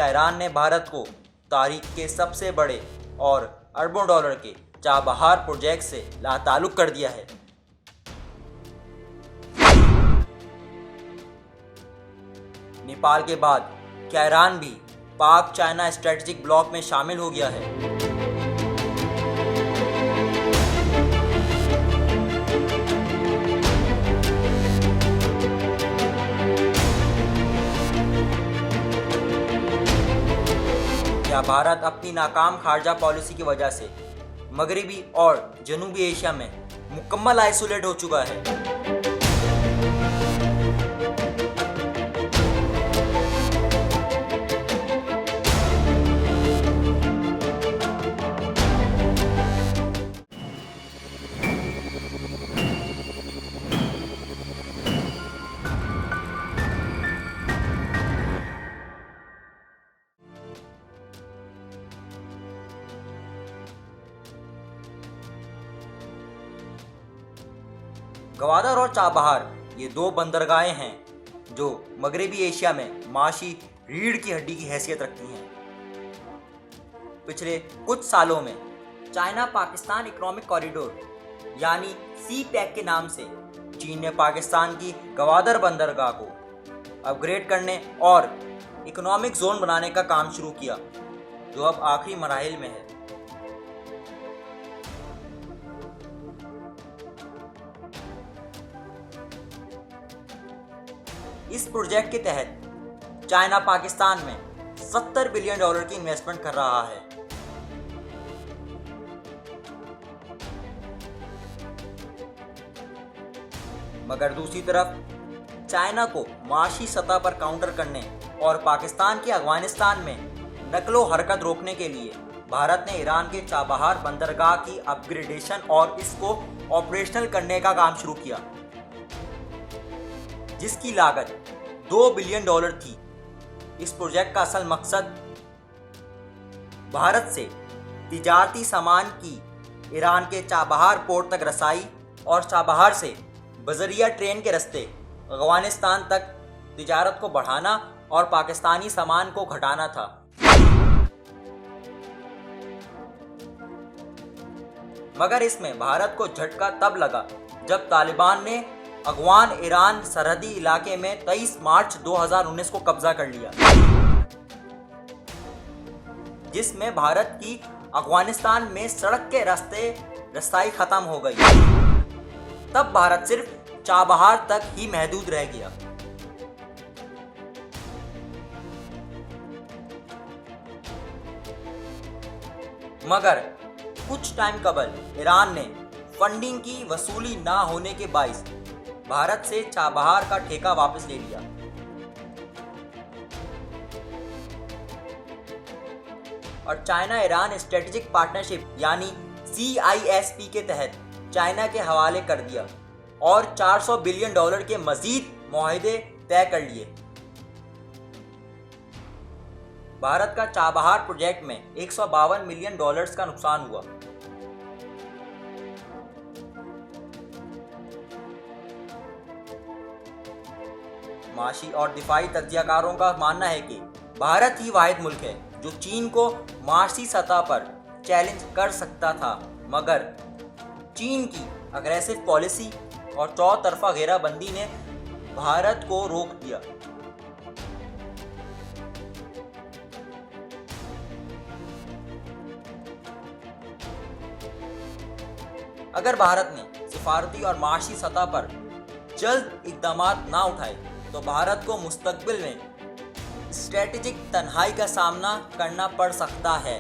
क्या ईरान ने भारत को तारीख के सबसे बड़े और अरबों डॉलर के चाबहार प्रोजेक्ट से लाताल्लुक कर दिया है। नेपाल के बाद क्या ईरान भी पाक चाइना स्ट्रेटेजिक ब्लॉक में शामिल हो गया है? क्या भारत अपनी नाकाम खारजा पॉलिसी की वजह से मगरबी और जनूबी एशिया में मुकम्मल आइसोलेट हो चुका है? गवादर और चाबहार ये दो बंदरगाहें हैं जो मगरबी एशिया में माशी रीढ़ की हड्डी की हैसियत रखती हैं। पिछले कुछ सालों में चाइना पाकिस्तान इकोनॉमिक कॉरिडोर यानी CPEC के नाम से चीन ने पाकिस्तान की गवादर बंदरगाह को अपग्रेड करने और इकोनॉमिक जोन बनाने का काम शुरू किया, जो अब आखिरी मराहिल में है। इस प्रोजेक्ट के तहत चाइना पाकिस्तान में $70 बिलियन की इन्वेस्टमेंट कर रहा है। मगर दूसरी तरफ चाइना को माशी सतह पर काउंटर करने और पाकिस्तान के अफगानिस्तान में नकलो हरकत रोकने के लिए भारत ने ईरान के चाबहार बंदरगाह की अपग्रेडेशन और इसको ऑपरेशनल करने का काम शुरू किया, जिसकी लागत $2 बिलियन थी। इस प्रोजेक्ट का असल मकसद भारत से तिजारती सामान की ईरान के चाबहार पोर्ट तक रसाई और चाबहार से बजरिया ट्रेन के रास्ते अफगानिस्तान तक तिजारत को बढ़ाना और पाकिस्तानी सामान को घटाना था। मगर इसमें भारत को झटका तब लगा जब तालिबान ने अफगान ईरान सरहदी इलाके में 23 मार्च 2019 को कब्जा कर लिया, जिसमें भारत की अफगानिस्तान में सड़क के रास्ते रसाई खत्म हो गई। तब भारत सिर्फ चाबहार तक ही महदूद रह गया। मगर कुछ टाइम कबल ईरान ने फंडिंग की वसूली ना होने के बाइस भारत से चाबहार का ठेका वापस ले लिया। और चाइना ईरान स्ट्रेटेजिक पार्टनरशिप यानी CISP के तहत चाइना के हवाले कर दिया और $400 बिलियन के मजीद मुआहदे तय कर लिए। भारत का चाबहार प्रोजेक्ट में $152 मिलियन का नुकसान हुआ। माशी और दिफाई तज्जियाकारों का मानना है कि भारत ही वाहिद मुल्क है जो चीन को माशी सतह पर चैलेंज कर सकता था, मगर चीन की अग्रेसिव पॉलिसी और चौतरफा घेराबंदी ने भारत को रोक दिया। अगर भारत ने सिफारती और माशी सतह पर जल्द इकदाम ना उठाए तो भारत को मुस्तकबिल में स्ट्रेटेजिक तन्हाई का सामना करना पड़ सकता है।